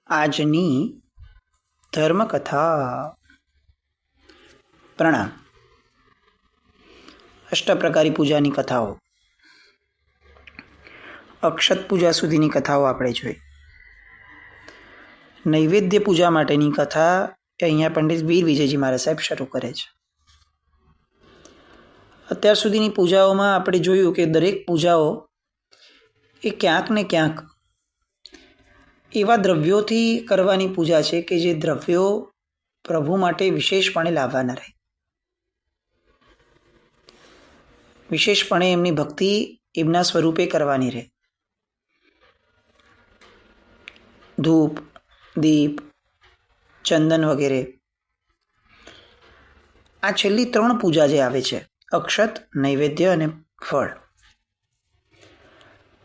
આજની ધર્મકથા. પ્રણામ. અષ્ટપ્રકારી પૂજાની કથાઓ, અક્ષત પૂજા સુધીની કથાઓ આપણે જોઈ. નૈવેદ્ય પૂજા માટેની કથા અહીંયા પંડિત વીર વિજયજી મહારાજ સાહેબ શરૂ કરે છે. અત્યાર સુધીની પૂજાઓમાં આપણે જોયું કે દરેક પૂજાઓ એ ક્યાંક ને ક્યાંક એવા દ્રવ્યોથી કરવાની પૂજા છે કે જે દ્રવ્યો પ્રભુ માટે વિશેષપણે લાવવાના રહે, વિશેષપણે એમની ભક્તિ એમના સ્વરૂપે કરવાની રહે. ધૂપ, દીપ, ચંદન વગેરે. આ છેલ્લી 3 પૂજા જે આવે છે, અક્ષત, નૈવેદ્ય અને ફળ,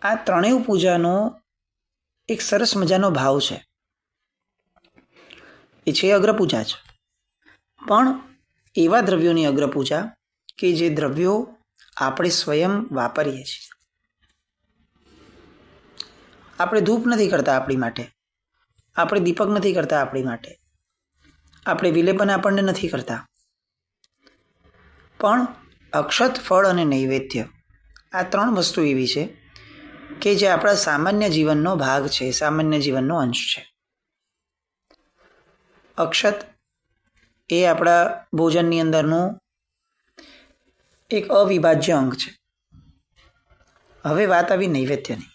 આ ત્રણેય પૂજાનો એક સરસ મજાનો ભાવ છે. એ છે અગ્રપૂજા જ, પણ એવા દ્રવ્યોની અગ્રપૂજા કે જે દ્રવ્યો આપણે સ્વયં વાપરીએ છીએ. આપણે ધૂપ નથી કરતા આપણી માટે, આપણે દીપક નથી કરતા આપણી માટે, આપણે વિલેપન આપણને નથી કરતા, પણ અક્ષત, ફળ અને નૈવેદ્ય આ 3 વસ્તુ એવી છે કે જે આપણા સામાન્ય જીવનનો ભાગ છે, સામાન્ય જીવનનો અંશ છે. અક્ષત એ આપણા ભોજનની અંદરનું એક અવિભાજ્ય અંગ છે. હવે વાત આવી નૈવેદ્યની.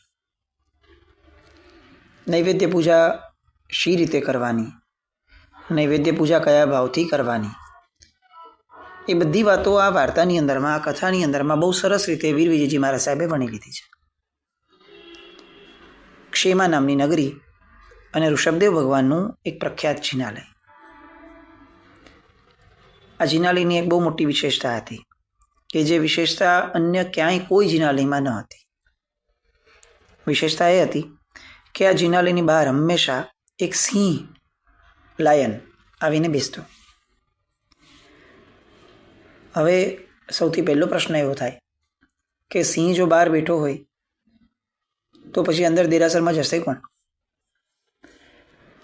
નૈવેદ્ય પૂજા શી રીતે કરવાની, નૈવેદ્ય પૂજા કયા ભાવથી કરવાની, એ બધી વાતો આ વાર્તાની અંદરમાં, આ કથાની અંદરમાં બહુ સરસ રીતે વીર વિજયજી મહારાજ સાહેબે ભણી લીધી છે. ક્ષેમા નામની નગરી અને ઋષભદેવ ભગવાનનું એક પ્રખ્યાત જિનાલય. આ જિનાલયની એક બહુ મોટી વિશેષતા હતી કે જે વિશેષતા અન્ય ક્યાંય કોઈ જિનાલયમાં ન હતી. વિશેષતા એ હતી કે આ જિનાલયની બહાર હંમેશા એક સિંહ, લાયન આવીને બેસતો. હવે સૌથી પહેલો પ્રશ્ન એવો થાય કે સિંહ જો બહાર બેઠો હોય તો પછી અંદર દેરાસરમાં જશે કોણ?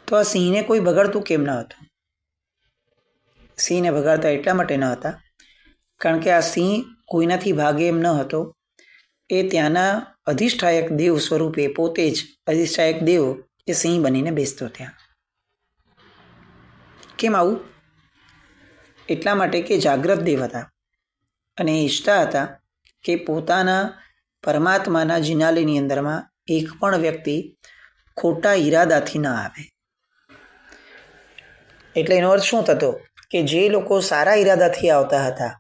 તો આ સિંહને કોઈ ભગાડતું કેમ ન હતું? સિંહને ભગાડતા એટલા માટે ન હતા કારણ કે આ સિંહ કોઈનાથી ભાગે એમ ન હતો. એ ત્યાંના અધિષ્ઠાયક દેવ સ્વરૂપે, પોતે જ અધિષ્ઠાયક દેવ એ સિંહ બનીને બેસતો ત્યાં. કેમ આવું? એટલા માટે કે જાગ્રત દેવ હતા અને એ ઈચ્છતા હતા કે પોતાના પરમાત્માના જિનાલયની અંદરમાં એક પણ વ્યક્તિ ખોટા ઈરાદાથી ન આવે. એટલે એનો અર્થ શું થતો કે જે લોકો સારા ઈરાદાથી આવતા હતા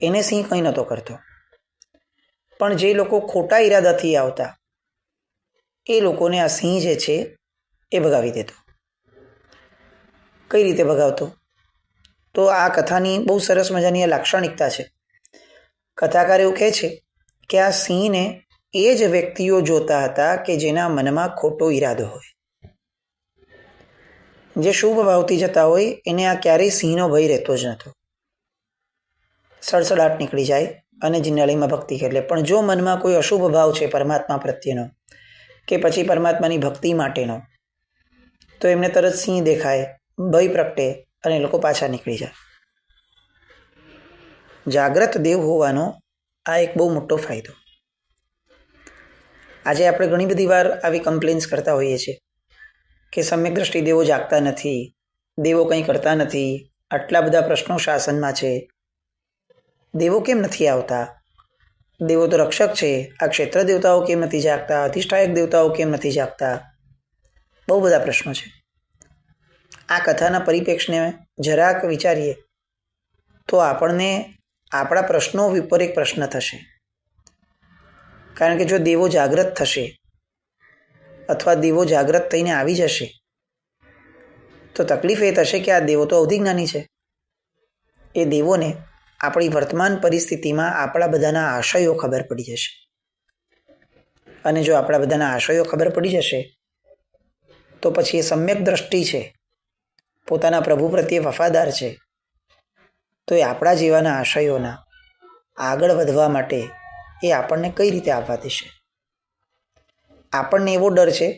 એને સિંહ કંઈ નહોતો કરતો, પણ જે લોકો ખોટા ઈરાદાથી આવતા એ લોકોને આ સિંહ જે છે એ ભગાવી દેતો. કઈ રીતે ભગાવતો? તો આ કથાની બહુ સરસ મજાની આ લાક્ષણિકતા છે. કથાકાર એવું કહે છે કે આ સિંહને એ જ વ્યક્તિઓ જોતા હતા કે જેના મનમાં ખોટો ઈરાદો હોય. જે શુભ ભાવથી જતા હોય એને આ ક્યારેય સિંહનો ભય રહેતો જ નહોતો. સડસડાટ નીકળી જાય અને જિનાલયમાં ભક્તિ કરી લે. પણ જો મનમાં કોઈ અશુભ ભાવ છે પરમાત્મા પ્રત્યેનો કે પછી પરમાત્માની ભક્તિ માટેનો, તો એમને તરત સિંહ દેખાય, ભય પ્રગટે અને લોકો પાછા નીકળી જાય. જાગ્રત દેવ હોવાનો આ એક બહુ મોટો ફાયદો. આજે આપણે ઘણી બધી વાર આવી કમ્પ્લેન્સ કરતા હોઈએ છીએ કે સમ્યક દ્રષ્ટિ દેવો જાગતા નથી, દેવો કંઈ કરતા નથી, આટલા બધા પ્રશ્નો શાસનમાં છે, દેવો કેમ નથી આવતા, દેવો તો રક્ષક છે, આ ક્ષેત્ર દેવતાઓ કેમ નથી જાગતા, અધિષ્ઠાયક દેવતાઓ કેમ નથી જાગતા, બહુ બધા પ્રશ્નો છે. આ કથાના પરિપ્રેક્ષને જરાક વિચારીએ તો આપણને આપણા પ્રશ્નો ઉપર એક પ્રશ્ન થશે. કારણ કે જો દેવો જાગ્રત થશે અથવા દેવો જાગ્રત થઈને આવી જશે તો તકલીફ એ થશે કે આ દેવો તો અવધિજ્ઞાની છે. એ દેવોને આપણી વર્તમાન પરિસ્થિતિમાં આપણા બધાના આશયો ખબર પડી જશે. અને જો આપણા બધાના આશયો ખબર પડી જશે તો પછી એ સમ્યક દ્રષ્ટિ છે, પોતાના પ્રભુ પ્રત્યે વફાદાર છે, તો એ આપણા જેવાના આશયોના આગળ વધવા માટે એ આપણને કઈ રીતે આવવા દેશે? આપણને એવો ડર છે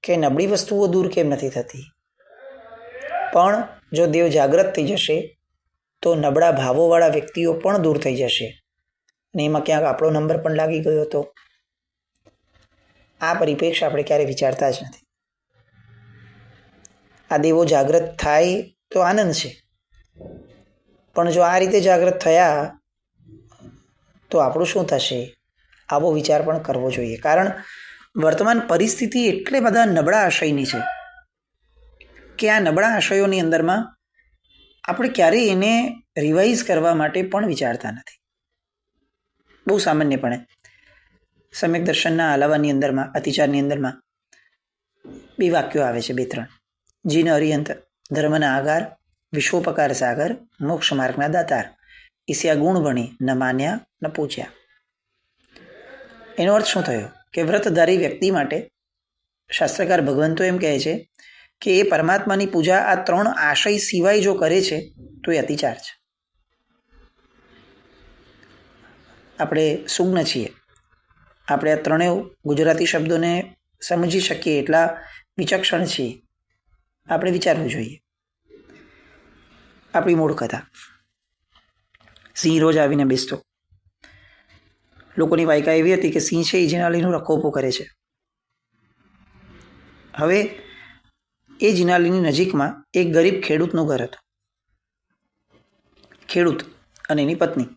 કે નબળી વસ્તુઓ દૂર કેમ નથી થતી, પણ જો દેવ જાગૃત થઈ જશે તો નબળા ભાવોવાળા વ્યક્તિઓ પણ દૂર થઈ જશે અને એમાં ક્યાંક આપણો નંબર પણ લાગી ગયો હતો. આ પરિપ્રેક્ષ આપણે ક્યારે વિચારતા જ નથી. આ દેવો જાગૃત થાય તો આનંદ છે, પણ જો આ રીતે જાગૃત થયા તો આપણું શું થશે, આવો વિચાર પણ કરવો જોઈએ. કારણ વર્તમાન પરિસ્થિતિ એટલે બધા નબળા આશયની છે કે આ નબળા આશયોની અંદરમાં આપણે ક્યારેય એને રિવાઇઝ કરવા માટે પણ વિચારતા નથી. બહુ સામાન્યપણે સમ્યક દર્શનના આલાવાની અંદરમાં, અતિચારની અંદરમાં 2 વાક્યો આવે છે, 2-3. જીન અરિયંત ધર્મના આગાર, વિશ્વોપકાર સાગર, મોક્ષ માર્ગના દાતાર, ઈસ્યા ગુણ ભણી ન માન્યા ન પૂછ્યા. એનો અર્થ શું થયો કે વ્રતધારી વ્યક્તિ માટે શાસ્ત્રકાર ભગવંતો એમ કહે છે કે એ પરમાત્માની પૂજા આ 3 આશય સિવાય જો કરે છે તો એ અતિચાર છે. આપણે સુજ્ઞ છીએ, આપણે આ 3 ગુજરાતી શબ્દોને સમજી શકીએ એટલા વિચક્ષણ છીએ. આપણે વિચારવું જોઈએ. આપણી મૂળ કથા. સિંહ રોજ આવીને બેસતો. લોકોની વાયકા એવી હતી કે સિંહ છે એ જીનાલીનું રખોપો કરે છે. હવે એ જીનાલીની નજીકમાં એક ગરીબ ખેડૂતનું ઘર હતું. ખેડૂત અને એની પત્ની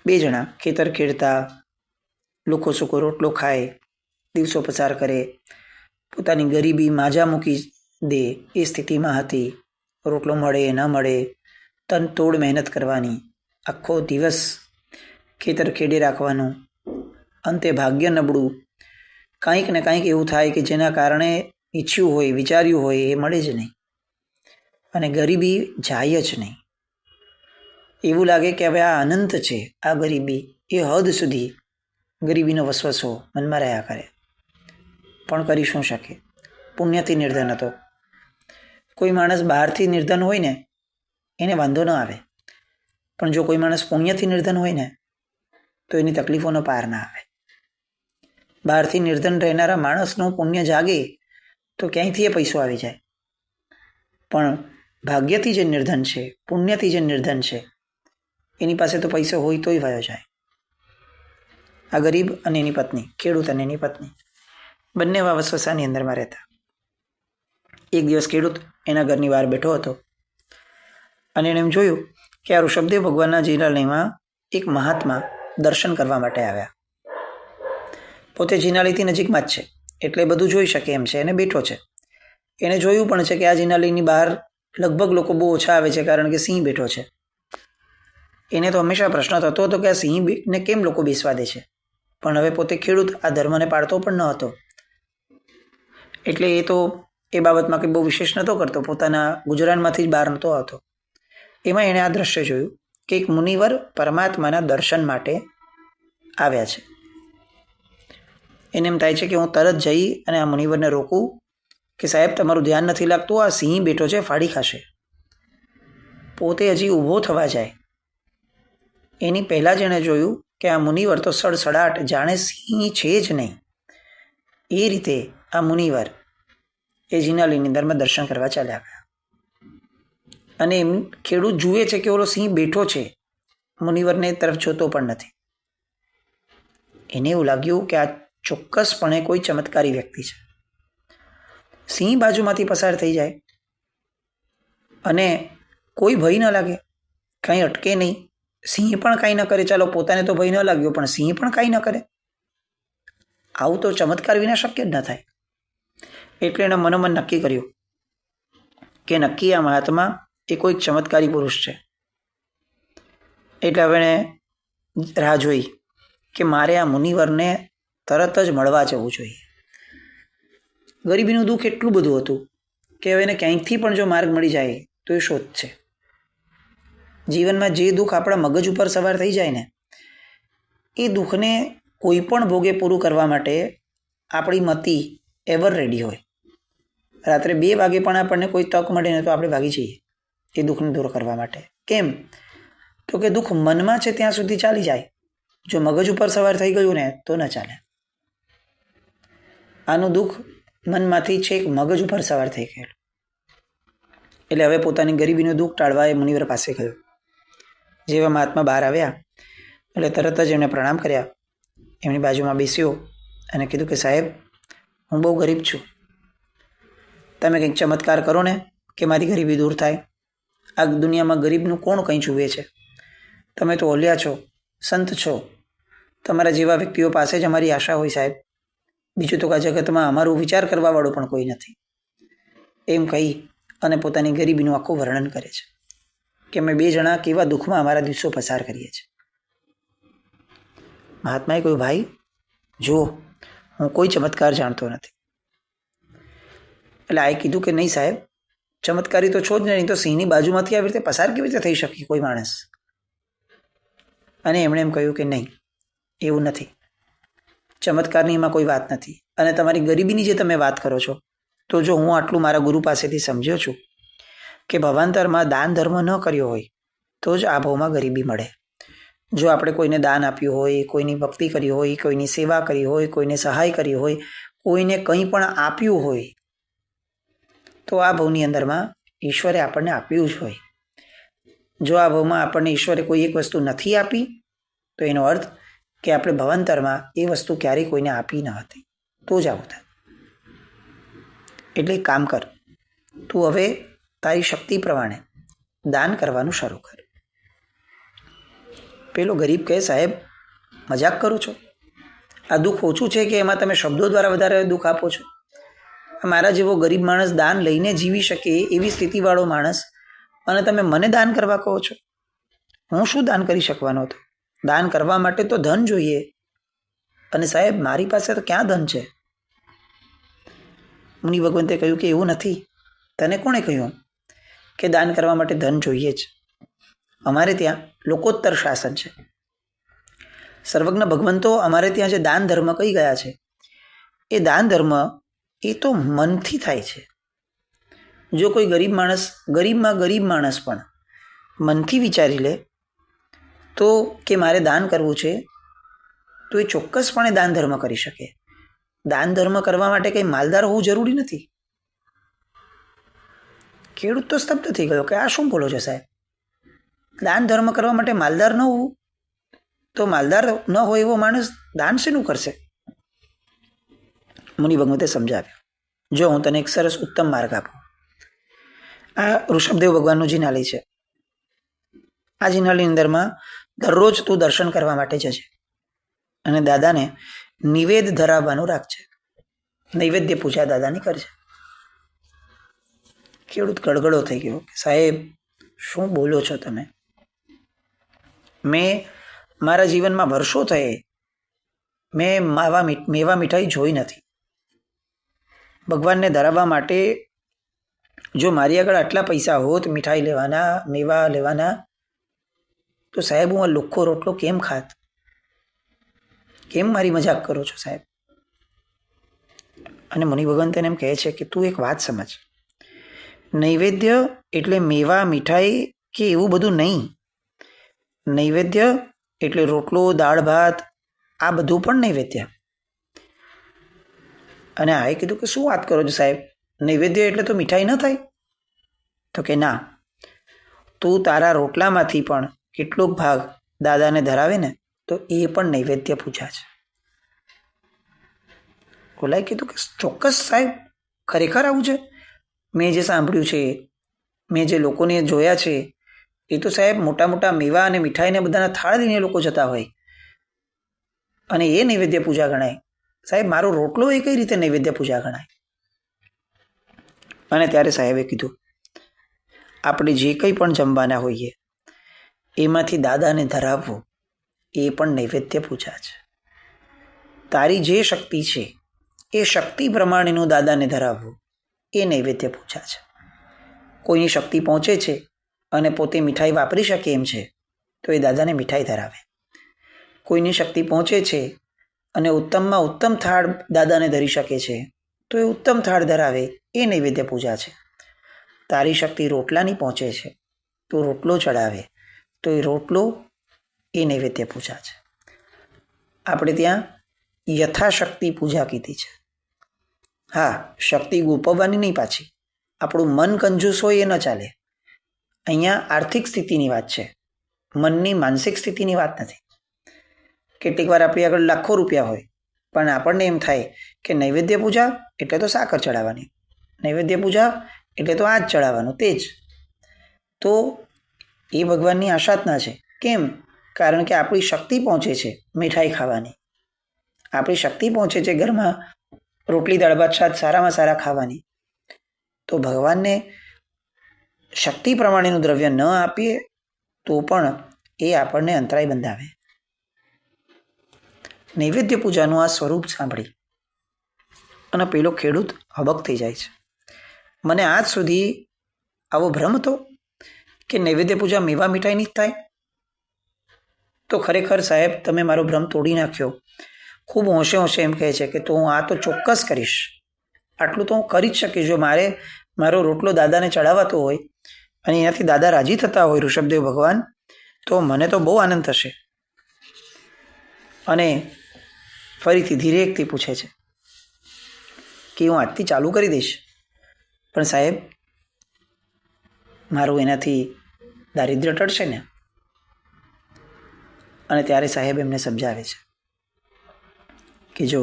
2 જણા ખેતર ખેડતા, લોકો સૂકો રોટલો ખાય, દિવસો પસાર કરે, પોતાની ગરીબી માજા મૂકી દે એ સ્થિતિમાં હતી. રોટલો મળે ન મળે, તન તોડ મહેનત કરવાની, આખો દિવસ ખેતર ખેડી રાખવાનું, અંતે ભાગ્ય નબળું, કંઈક ને કંઈક એવું થાય કે જેના કારણે ઈચ્છ્યું હોય, વિચાર્યું હોય એ મળે જ નહીં અને ગરીબી જાય જ નહીં. એવું લાગે કે હવે આ અનંત છે, આ ગરીબી એ હદ સુધી ગરીબીનો વસવસો મનમાં રહ્યા કરે. પણ કરી શું શકે? પુણ્યથી નિર્ધન હતો. કોઈ માણસ બહારથી નિર્ધન હોય ને એને વાંધો ન આવે, પણ જો કોઈ માણસ પુણ્યથી નિર્ધન હોય ને તો એની તકલીફોનો પાર ના આવે. બહારથી નિર્ધન રહેનારા માણસનું પુણ્ય જાગે તો ક્યાંયથી એ પૈસો આવી જાય, પણ ભાગ્યથી જે નિર્ધન છે, પુણ્યથી જે નિર્ધન છે એની પાસે તો પૈસો હોય તોય વયો જાય. આ ગરીબ અને એની પત્ની, ખેડૂત અને એની પત્ની બંને વસવસાની અંદરમાં રહેતા. એક દિવસ ખેડૂત એના ઘરની બહાર બેઠો હતો અને એણે એમ જોયું કે આ ઋષભદેવ ભગવાનના જીનાલયમાં એક મહાત્મા દર્શન કરવા માટે આવ્યા. પોતે જીનાલયથી નજીકમાં જ છે એટલે બધું જોઈ શકે એમ છે અને બેઠો છે. એણે જોયું પણ છે કે આ જીનાલયની બહાર લગભગ લોકો બહુ ઓછા આવે છે કારણ કે સિંહ બેઠો છે. એને તો હંમેશા પ્રશ્ન થતો હતો કે આ સિંહને કેમ લોકો બેસવા દે છે, પણ હવે પોતે ખેડૂત આ ધર્મને પાળતો પણ ન હતો એટલે એ તો એ બાબતમાં કંઈ બહુ વિશેષ નહોતો કરતો, પોતાના ગુજરાનમાંથી જ બહાર નહોતો આવતો. એમાં એણે આ દ્રશ્ય જોયું કે એક મુનિવર પરમાત્માના દર્શન માટે આવ્યા છે. એને એમ થાય છે કે હું તરત જઈ અને આ મુનિવરને રોકું કે સાહેબ તમારું ધ્યાન નથી લાગતું, આ સિંહ બેઠો છે, ફાડી ખાશે. પોતે હજી ઊભો થવા જાય એની પહેલાં જ એણે જોયું કે આ મુનિવર તો સડસડાટ જાણે સિંહ છે જ નહીં એ રીતે આ મુનિવર એ જીનાલયની અંદરમાં દર્શન કરવા ચાલ્યા ગયા. અને એમ ખેડૂત જુએ છે કે ઓલો સિંહ બેઠો છે, મુનિવરને તરફ જોતો પણ નથી. એને એવું લાગ્યું કે આ ચોક્કસપણે કોઈ ચમત્કારી વ્યક્તિ છે. સિંહ બાજુમાંથી પસાર થઈ જાય અને કોઈ ભય ન લાગે, કંઈ અટકે નહીં, સિંહ પણ કાંઈ ન કરે. ચાલો પોતાને તો ભય ન લાગ્યો પણ સિંહ પણ કાંઈ ન કરે. આવું તો ચમત્કાર વિના શક્ય જ ન થાય. એટલે એણે મનોમન નક્કી કર્યું કે નક્કી આ મહાત્મા એ કોઈક ચમત્કારી પુરુષ છે. એટલે હવે એણે રાહ જોઈ કે મારે આ મુનિવરને તરત જ મળવા જવું જોઈએ. ગરીબીનું દુઃખ એટલું બધું હતું કે હવે એને ક્યાંયથી પણ જો માર્ગ મળી જાય તો એ શોધ છે. જીવનમાં જે દુઃખ આપણા મગજ ઉપર સવાર થઈ જાય ને એ દુઃખને કોઈ પણ ભોગે પૂરું કરવા માટે આપણી મતિ એવર રેડી હોય. રાત્રે 2 વાગે પણ આપણને કોઈ તક મળે ને તો આપણે ભાગી જઈએ એ દુઃખને દૂર કરવા માટે. કેમ? તો કે દુઃખ મનમાં છે ત્યાં સુધી ચાલી જાય, જો મગજ ઉપર સવાર થઈ ગયું ને તો ન ચાલે. આનું દુઃખ મનમાંથી છેક મગજ ઉપર સવાર થઈ ગયેલું. એટલે હવે પોતાની ગરીબીનું દુઃખ ટાળવા એ મુનિવર પાસે ગયો. જેવા મહાત્મા બહાર આવ્યા એટલે તરત જ એમને પ્રણામ કર્યા. એમની બાજુમાં બેસ્યો અને કીધું કે સાહેબ, હું બહુ ગરીબ છું, તમે કંઈક ચમત્કાર કરો ને કે મારી ગરીબી દૂર થાય. આ દુનિયામાં ગરીબનું કોણ કંઈ જુએ છે? તમે તો ઓલિયા છો, સંત છો, તમારા જેવા વ્યક્તિઓ પાસે જ અમારી આશા હોય સાહેબ. બીજું તો આ જગતમાં અમારું વિચાર કરવાવાળું પણ કોઈ નથી. એમ કહી અને પોતાની ગરીબીનું આખું વર્ણન કરે છે કે અમે 2 જણા કેવા દુઃખમાં અમારા દિવસો પસાર કરીએ છીએ. મહાત્માએ કહ્યું, ભાઈ જુઓ, હું કોઈ ચમત્કાર જાણતો નથી. એટલે આ કીધું કે નહીં સાહેબ, ચમત્કારી તો છો જ નહીં, તો સિંહની બાજુમાંથી આવી રીતે પસાર કેવી રીતે થઈ શકે કોઈ માણસ? અને એમણે એમ કહ્યું કે નહીં, એવું નથી, ચમત્કારની એમાં કોઈ વાત નથી. અને તમારી ગરીબીની જે તમે વાત કરો છો, તો જો હું આટલું મારા ગુરુ પાસેથી સમજ્યો છું કે ભવાંતરમાં દાન ધર્મ ન કર્યો હોય તો જ આ ભાવમાં ગરીબી મળે. જો આપણે કોઈને દાન આપ્યું હોય, કોઈની ભક્તિ કરી હોય, કોઈની સેવા કરી હોય, કોઈને સહાય કરી હોય, કોઈને કંઈ પણ આપ્યું હોય, તો આ ભાવની અંદરમાં ઈશ્વરે આપણને આપ્યું જ હોય. જો આ ભાવમાં આપણને ઈશ્વરે કોઈ એક વસ્તુ નથી આપી, તો એનો અર્થ કે આપણે ભવાંતરમાં એ વસ્તુ ક્યારેય કોઈને આપી ન હતી, તો જ આવું થાય. એટલે કામ કર, તું હવે તારી શક્તિ પ્રમાણે દાન કરવાનું શરૂ કર. પેલો ગરીબ કહે, સાહેબ મજાક કરો છો? આ દુઃખ ઓછું છે કે એમાં તમે શબ્દો દ્વારા વધારે દુઃખ આપો છો? મારા જેવો ગરીબ માણસ દાન લઈને જીવી શકે એવી સ્થિતિવાળો માણસ, અને તમે મને દાન કરવા કહો છો? હું શું દાન કરી શકવાનો હતો? દાન કરવા માટે તો ધન જોઈએ, અને સાહેબ મારી પાસે તો ક્યાં ધન છે? મુનિ ભગવંતે કહ્યું કે એવું નથી. તને કોણે કહ્યું કે દાન કરવા માટે ધન જોઈએ જ? અમારે ત્યાં લોકોત્તર શાસન છે. સર્વજ્ઞ ભગવંતો અમારે ત્યાં જે દાન ધર્મ કહી ગયા છે, એ દાન ધર્મ એ તો મનથી થાય છે. જો કોઈ ગરીબ માણસ, ગરીબમાં ગરીબ માણસ પણ મનથી વિચારી લે તો કે મારે દાન કરવું છે, તો એ ચોક્કસપણે દાન ધર્મ કરી શકે. દાન ધર્મ કરવા માટે કંઈ માલદાર હોવું જરૂરી નથી. ખેડૂત તો સ્તબ્ધ થઈ ગયો કે આ શું બોલો છો સાહેબ? દાન ધર્મ કરવા માટે માલદાર ન હોવું? તો માલદાર ન હોય એવો માણસ દાન શેનું કરશે? મુનિ ભગવંતે સમજાવ્યું, જો હું તને એક સરસ ઉત્તમ માર્ગ આપું. આ ઋષભદેવ ભગવાનનું જિનાલય છે. આ જિનાલયની અંદરમાં દરરોજ તું દર્શન કરવા માટે જજે અને દાદાને નિવેદ ધરાવવાનું રાખજે. નૈવેદ્ય પૂજા દાદાની કરજે. ખેડૂત ગડગડો થઈ ગયો કે સાહેબ શું બોલો છો તમે? મેં મારા જીવનમાં વર્ષો થયે મેં મેવા મીઠાઈ જોઈ નથી. ભગવાનને ધરાવવા માટે જો મારી આગળ આટલા પૈસા હોત મીઠાઈ લેવાના, મેવા લેવાના, તો સાહેબ હું આ લુખ્ખો રોટલો કેમ ખાત? કેમ મારી મજાક કરો છો સાહેબ? અને મુનિ ભગવાન તેને એમ કહે છે કે તું એક વાત સમજ, નૈવેદ્ય એટલે મેવા મીઠાઈ કે એવું બધું નહીં. નૈવેદ્ય એટલે રોટલો, દાળ ભાત, આ બધું પણ નૈવેદ્ય. અને આ કીધું કે શું વાત કરો છો સાહેબ, નૈવેદ્ય એટલે તો મીઠાઈ ન થાય? તો કે ના, તું તારા રોટલામાંથી પણ કેટલોક ભાગ દાદાને ધરાવે ને તો એ પણ નૈવેદ્ય પૂજા છે. ઓલાએ કીધું કે ચોક્કસ સાહેબ, ખરેખર આવું છે? મેં જે સાંભળ્યું છે, મેં જે લોકોને જોયા છે, એ તો સાહેબ મોટા મોટા મેવા અને મીઠાઈને બધાના થાળ લઈને લોકો જતા હોય અને એ નૈવેદ્ય પૂજા ગણાય. સાહેબ મારો રોટલો એ કઈ રીતે નૈવેદ્ય પૂજા ગણાય? અને ત્યારે સાહેબે કીધું, આપણે જે કંઈ પણ જમવાના હોઈએ એમાંથી દાદાને ધરાવવું એ પણ નૈવેદ્ય પૂજા છે. તારી જે શક્તિ છે એ શક્તિ પ્રમાણેનું દાદાને ધરાવવું એ નૈવેદ્ય પૂજા છે. કોઈની શક્તિ પહોંચે છે અને પોતે મીઠાઈ વાપરી શકે એમ છે તો એ દાદાને મીઠાઈ ધરાવે. કોઈની શક્તિ પહોંચે છે અને ઉત્તમમાં ઉત્તમ થાળ દાદાને ધરી શકે છે તો એ ઉત્તમ થાળ ધરાવે, એ નૈવેદ્ય પૂજા છે. તારી શક્તિ રોટલાની પહોંચે છે તો રોટલો ચડાવે તો એ રોટલો એ નૈવેદ્ય પૂજા છે. આપણે ત્યાં યથાશક્તિ પૂજા કીધી છે. હા, શક્તિ ગુપવવાની નહીં પાછી. આપણું મન કંજૂસ હોય એ ન ચાલે. અહીંયા આર્થિક સ્થિતિની વાત છે, મનની માનસિક સ્થિતિની વાત નથી. કેટલીક વાર આપણી આગળ લાખો રૂપિયા હોય પણ આપણને એમ થાય કે નૈવેદ્ય પૂજા એટલે તો સાકર ચડાવવાની, નૈવેદ્ય પૂજા એટલે તો આ જ ચડાવવાનું, તે જ. તો એ ભગવાનની આશા જ ના છે. કેમ? કારણ કે આપણી શક્તિ પહોંચે છે મીઠાઈ ખાવાની, આપણી શક્તિ પહોંચે છે ઘરમાં રોટલી દાળ ભાત શાક સારામાં સારા ખાવાની. તો ભગવાનને શક્તિ પ્રમાણેનું દ્રવ્ય ન આપીએ તો પણ એ આપણને અંતરાય બંધાવે. નૈવેદ્ય પૂજાનું આ સ્વરૂપ સાંભળી અને પેલો ખેડૂત હબક થઈ જાય છે. મને આજ સુધી આવો ભ્રમ હતો કે નૈવેદ્ય પૂજા મેવા મીઠાઈની જ થાય. તો ખરેખર સાહેબ તમે મારો ભ્રમ તોડી નાખ્યો. ખૂબ હોંશે હોંશે એમ કહે છે કે તો હું આ તો ચોક્કસ કરીશ, આટલું તો હું કરી જ શકીશ. જો મારો રોટલો દાદાને ચડાવાતો હોય અને એનાથી દાદા રાજી થતા હોય ઋષભદેવ ભગવાન, તો મને તો બહુ આનંદ થશે. અને ફરીથી ધીરે એકથી પૂછે છે કે હું આજથી ચાલુ કરી દઈશ, પણ સાહેબ મારું એનાથી દારિદ્ર્ય ટળશે ને? અને ત્યારે સાહેબ એમને સમજાવે છે કે જો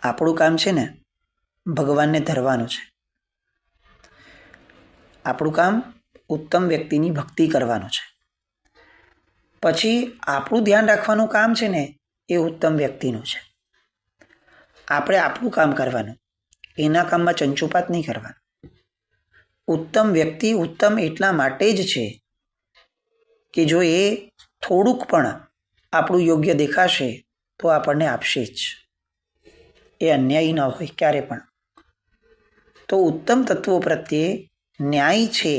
આપણું કામ છે ને ભગવાનને ધરવાનું છે, આપણું કામ ઉત્તમ વ્યક્તિની ભક્તિ કરવાનું છે. પછી આપણું ધ્યાન રાખવાનું કામ છે ને એ ઉત્તમ વ્યક્તિનું છે. આપણે આપણું કામ કરવાનું, એના કામમાં ચંચુપાત નહીં કરવાનું. ઉત્તમ વ્યક્તિ ઉત્તમ એટલા માટે જ છે કે જો એ થોડુંક પણ આપણું યોગ્ય દેખાશે તો આપણને આપશે જ, એ અન્યાયી ન હોય ક્યારે પણ. તો ઉત્તમ તત્વો પ્રત્યે ન્યાય છે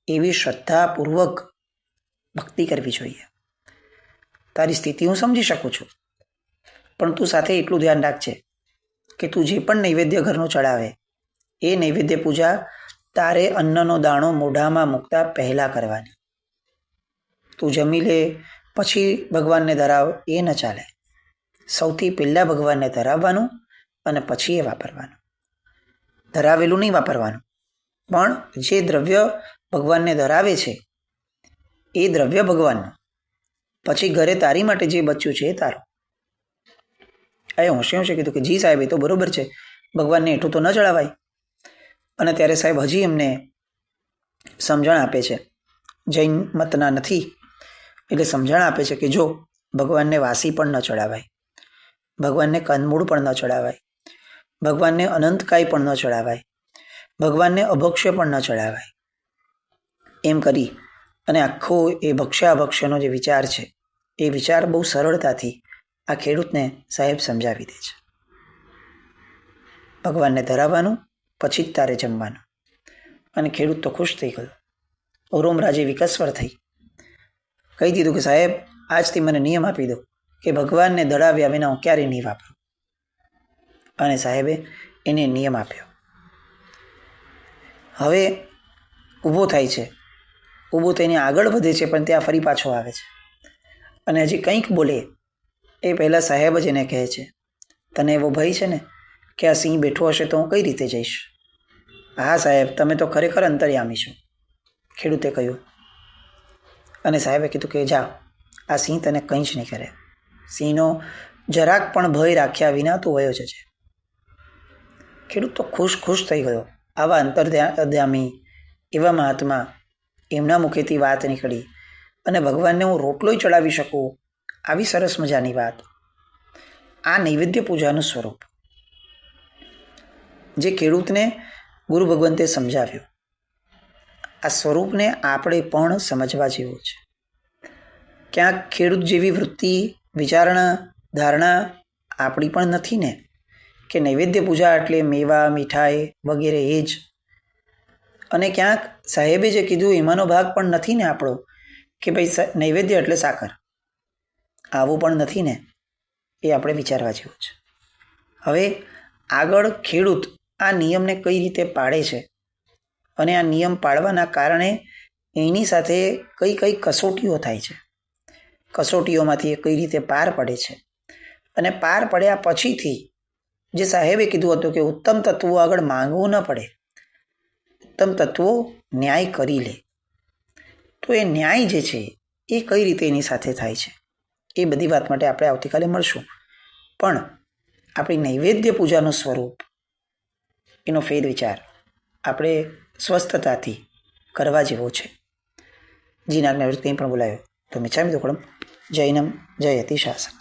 એવી શ્રદ્ધાપૂર્વક ભક્તિ કરવી જોઈએ. તારી સ્થિતિ હું સમજી શકું છું, પણ તું સાથે એટલું ધ્યાન રાખજે કે તું જે પણ નૈવેદ્ય ઘરનું ચડાવે એ નૈવેદ્ય પૂજા તારે અન્નનો દાણો મોઢામાં મૂકતા પહેલાં કરવાની. તું જમી લે પછી ભગવાનને ધરાવ એ ન ચાલે. સૌથી પહેલાં ભગવાનને ધરાવવાનું અને પછી એ વાપરવાનું. ધરાવેલું નહીં વાપરવાનું, પણ જે દ્રવ્ય ભગવાનને ધરાવે છે એ દ્રવ્ય ભગવાનનું, પછી ઘરે તારી માટે જે બચ્યું છે એ તારું. એ હોંશે હોંશે કીધું કે જી સાહેબ એ તો બરોબર છે, ભગવાનને એટલું તો ન ચડાવાય. અને ત્યારે સાહેબ હજી એમને સમજણ આપે છે, જૈન મતના નથી એટલે સમજણ આપે છે કે જો ભગવાનને વાસી પણ ન ચડાવાય, ભગવાનને કંદમૂળ પણ ન ચડાવાય, ભગવાનને અનંતકાય પણ ન ચડાવાય, ભગવાનને અભક્ષ્ય પણ ન ચડાવાય. એમ કરી અને આખો એ ભક્ષ્ય અભક્ષ્યનો જે વિચાર છે એ વિચાર બહુ સરળતાથી આ ખેડૂતને સાહેબ સમજાવી દે છે. ભગવાનને ધરાવવાનું પછી જ તારે જમવાનું. અને ખેડૂત તો ખુશ થઈ ગયો. ઓરોમરાજે વિકસ્વર થઈ કહી દીધું કે સાહેબ આજથી મને નિયમ આપી દો કે ભગવાનને ધરાવ્યા વિના હું ક્યારેય નહીં વાપરું. અને સાહેબે એને નિયમ આપ્યો. હવે ઊભો થાય છે, ઊભો થઈને આગળ વધે છે, પણ ત્યાં ફરી પાછો આવે છે અને હજી કંઈક બોલે એ પહેલાં સાહેબ જ એને કહે છે, તને એવો ભય છે ને કે આ સિંહ બેઠો હશે તો હું કઈ રીતે જઈશ? હા સાહેબ તમે તો ખરેખર અંતર્યામી છો, ખેડૂતે કહ્યું. અને સાહેબે કીધું કે જા, આ સિંહ તને કંઈ જ નહીં કરે. સિંહનો જરાક પણ ભય રાખ્યા વિના તું વયો જજે. ખેડૂત તો ખુશ થઈ ગયો. આવા અંતર્યામી એવા મહાત્મા, એમના મુખેથી વાત નીકળી અને ભગવાનને હું રોટલોય ચડાવી શકું, આવી સરસ મજાની વાત. આ નૈવેદ્ય પૂજાનું સ્વરૂપ જે ખેડૂતને ગુરુ ભગવંતે સમજાવ્યું, આ સ્વરૂપને આપણે પણ સમજવા જેવું છે. ક્યાંક ખેડૂત જેવી વૃત્તિ, વિચારણા, ધારણા આપણી પણ નથી ને કે નૈવેદ્ય પૂજા એટલે મેવા, મીઠાઈ વગેરે એ જ. અને ક્યાંક સાહેબે જે કીધું એમાંનો ભાગ પણ નથી ને આપણો કે ભાઈ નૈવેદ્ય એટલે સાકર, આવું પણ નથી ને. એ આપણે વિચારવા જેવું છે. હવે આગળ ખેડૂત આ નિયમને કઈ રીતે પાળે છે અને આ નિયમ પાળવાના કારણે એની સાથે કઈ કઈ કસોટીઓ થાય છે, કસોટીઓમાંથી એ કઈ રીતે પાર પડે છે અને પાર પડ્યા પછીથી જે સાહેબે કીધું હતું કે ઉત્તમ તત્વો આગળ માંગવું ન પડે, ઉત્તમ તત્વો ન્યાય કરી લે. તો એ ન્યાય જે છે એ કઈ રીતે એની સાથે થાય છે એ બધી વાત માટે આપણે આવતીકાલે મળશું. પણ આપણી નૈવેદ્ય પૂજાનું સ્વરૂપ, એનો ફેરવિચાર આપણે સ્વસ્થતાથી કરવા જેવો છે. જીનાજ્ઞા કંઈ પણ બોલાયો તો મિચ્છામિ દુક્કડમ. જૈનમ જયતિ શાસન.